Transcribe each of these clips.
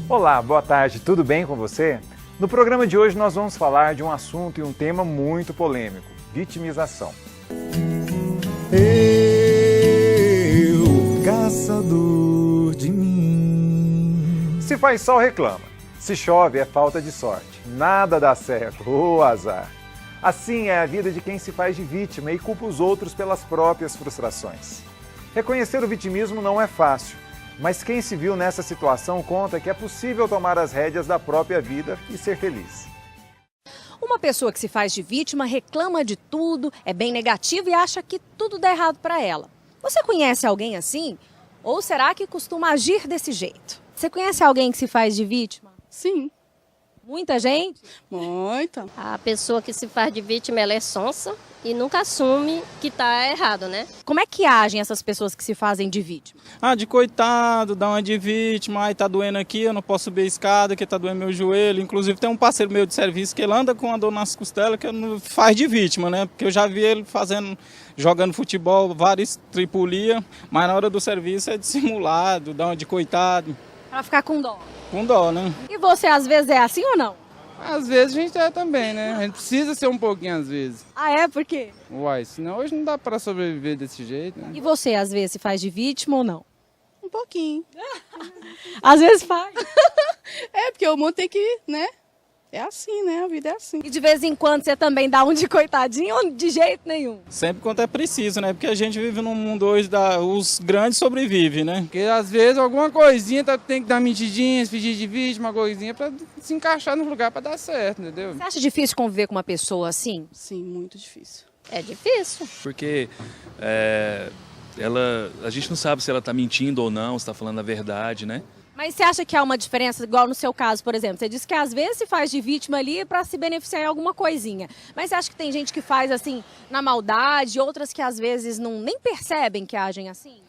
Olá, boa tarde, tudo bem com você? No programa de hoje nós vamos falar de um assunto e um tema muito polêmico, vitimização. Eu, caçador de mim. Se faz sol, reclama. Se chove, é falta de sorte. Nada dá certo, ô azar. Assim é a vida de quem se faz de vítima e culpa os outros pelas próprias frustrações. Reconhecer o vitimismo não é fácil, mas quem se viu nessa situação conta que é possível tomar as rédeas da própria vida e ser feliz. Uma pessoa que se faz de vítima reclama de tudo, é bem negativa e acha que tudo dá errado para ela. Você conhece alguém assim? Ou será que costuma agir desse jeito? Você conhece alguém que se faz de vítima? Sim. Muita gente? Muita. A pessoa que se faz de vítima, ela é sonsa e nunca assume que está errado, né? Como é que agem essas pessoas que se fazem de vítima? De coitado, dá uma de vítima, ai tá doendo aqui, eu não posso subir a escada, que tá doendo meu joelho. Inclusive tem um parceiro meu de serviço que ele anda com a dor nas costelas, que não faz de vítima, né? Porque eu já vi ele jogando futebol, várias tripulias, mas na hora do serviço é dissimulado, dá uma de coitado. Pra ficar com dó. Com dó, né? E você às vezes é assim ou não? Às vezes a gente é também, né? A gente precisa ser um pouquinho às vezes. Ah, é? Por quê? Uai, senão hoje não dá pra sobreviver desse jeito, né? E você às vezes se faz de vítima ou não? Um pouquinho. Às vezes faz. É, porque o mundo tem que, né? É assim, né? A vida é assim. E de vez em quando você também dá um de coitadinho ou de jeito nenhum? Sempre quando é preciso, né? Porque a gente vive num mundo hoje, os grandes sobrevivem, né? Porque às vezes alguma coisinha tem que dar mentidinha, se fingir de vítima, uma coisinha pra se encaixar no lugar pra dar certo, entendeu? Você acha difícil conviver com uma pessoa assim? Sim, muito difícil. É difícil. Porque a gente não sabe se ela está mentindo ou não, se está falando a verdade, né? Mas você acha que há uma diferença, igual no seu caso, por exemplo? Você disse que às vezes se faz de vítima ali para se beneficiar em alguma coisinha. Mas você acha que tem gente que faz assim na maldade, outras que às vezes nem percebem que agem assim?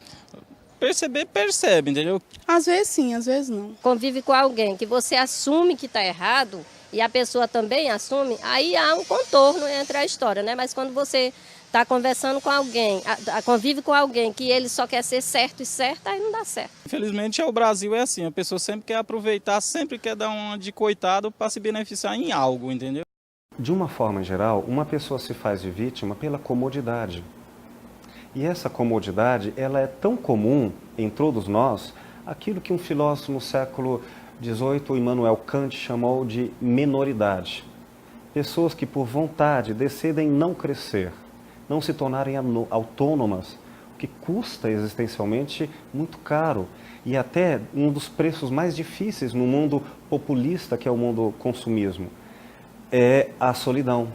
Percebe, entendeu? Às vezes sim, às vezes não. Convive com alguém que você assume que está errado e a pessoa também assume, aí há um contorno entre a história, né? Mas quando você está conversando com alguém, convive com alguém que ele só quer ser certo e certo, aí não dá certo. Infelizmente o Brasil é assim, a pessoa sempre quer aproveitar, sempre quer dar uma de coitado para se beneficiar em algo, entendeu? De uma forma geral, uma pessoa se faz de vítima pela comodidade. E essa comodidade, ela é tão comum em todos nós, aquilo que um filósofo no século XVIII, Immanuel Kant, chamou de menoridade. Pessoas que por vontade decidem não crescer, não se tornarem autônomas, o que custa existencialmente muito caro e até um dos preços mais difíceis no mundo populista, que é o mundo consumismo, é a solidão.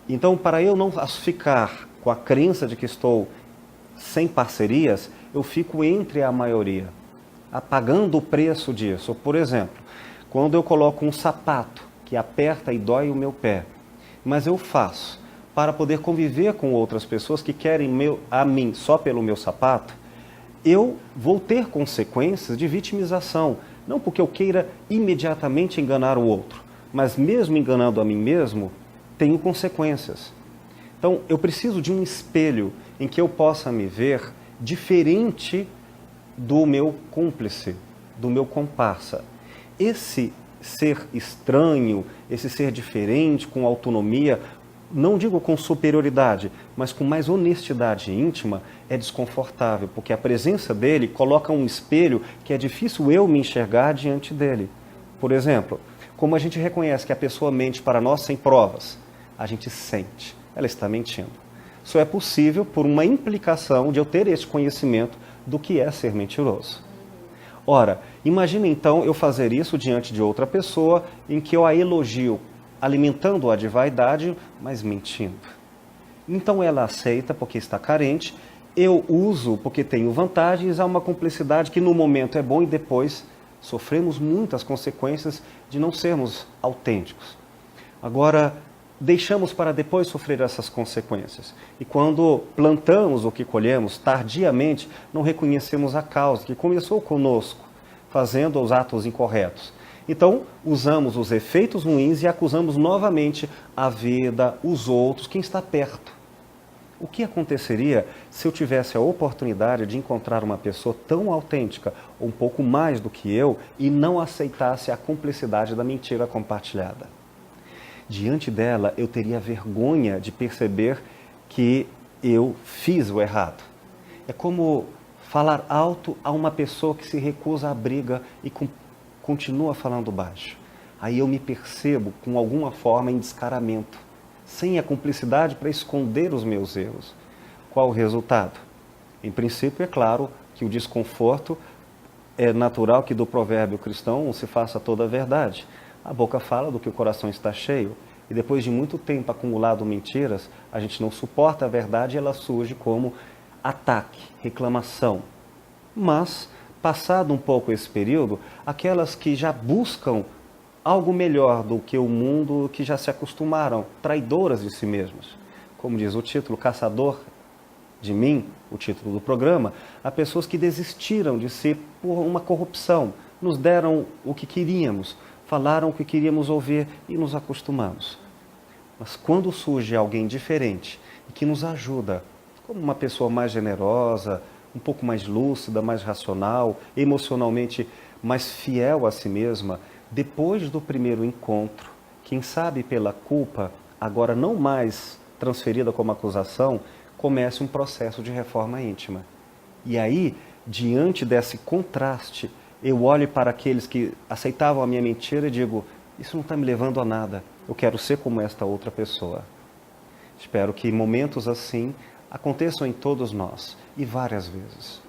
Então, para eu não ficar com a crença de que estou sem parcerias, eu fico entre a maioria, pagando o preço disso. Por exemplo, quando eu coloco um sapato que aperta e dói o meu pé, mas eu faço para poder conviver com outras pessoas que querem a mim só pelo meu sapato, eu vou ter consequências de vitimização. Não porque eu queira imediatamente enganar o outro, mas mesmo enganando a mim mesmo, tenho consequências. Então, eu preciso de um espelho em que eu possa me ver diferente do meu cúmplice, do meu comparsa. Esse ser estranho, esse ser diferente, com autonomia, não digo com superioridade, mas com mais honestidade íntima, é desconfortável, porque a presença dele coloca um espelho que é difícil eu me enxergar diante dele. Por exemplo, como a gente reconhece que a pessoa mente para nós sem provas, a gente sente, ela está mentindo. Só é possível por uma implicação de eu ter esse conhecimento do que é ser mentiroso. Ora, imagine então eu fazer isso diante de outra pessoa em que eu a elogio, alimentando-a de vaidade, mas mentindo. Então ela aceita porque está carente, eu uso porque tenho vantagens, há uma cumplicidade que no momento é bom e depois sofremos muitas consequências de não sermos autênticos. Agora, deixamos para depois sofrer essas consequências. E quando plantamos o que colhemos tardiamente, não reconhecemos a causa que começou conosco, fazendo os atos incorretos. Então, usamos os efeitos ruins e acusamos novamente a vida, os outros, quem está perto. O que aconteceria se eu tivesse a oportunidade de encontrar uma pessoa tão autêntica, ou um pouco mais do que eu, e não aceitasse a cumplicidade da mentira compartilhada? Diante dela, eu teria vergonha de perceber que eu fiz o errado. É como falar alto a uma pessoa que se recusa à briga e continua falando baixo. Aí eu me percebo com alguma forma em descaramento, sem a cumplicidade para esconder os meus erros. Qual o resultado? Em princípio, é claro que o desconforto é natural que do provérbio cristão se faça toda a verdade. A boca fala do que o coração está cheio. E depois de muito tempo acumulado mentiras, a gente não suporta a verdade e ela surge como ataque, reclamação. Mas, passado um pouco esse período, aquelas que já buscam algo melhor do que o mundo, que já se acostumaram, traidoras de si mesmas. Como diz o título, Caçador de Mim, o título do programa, há pessoas que desistiram de si por uma corrupção, nos deram o que queríamos, falaram o que queríamos ouvir e nos acostumamos. Mas quando surge alguém diferente e que nos ajuda, como uma pessoa mais generosa, um pouco mais lúcida, mais racional, emocionalmente mais fiel a si mesma, depois do primeiro encontro, quem sabe pela culpa, agora não mais transferida como acusação, comece um processo de reforma íntima. E aí, diante desse contraste, eu olho para aqueles que aceitavam a minha mentira e digo, isso não está me levando a nada, eu quero ser como esta outra pessoa. Espero que momentos assim aconteçam em todos nós, e várias vezes.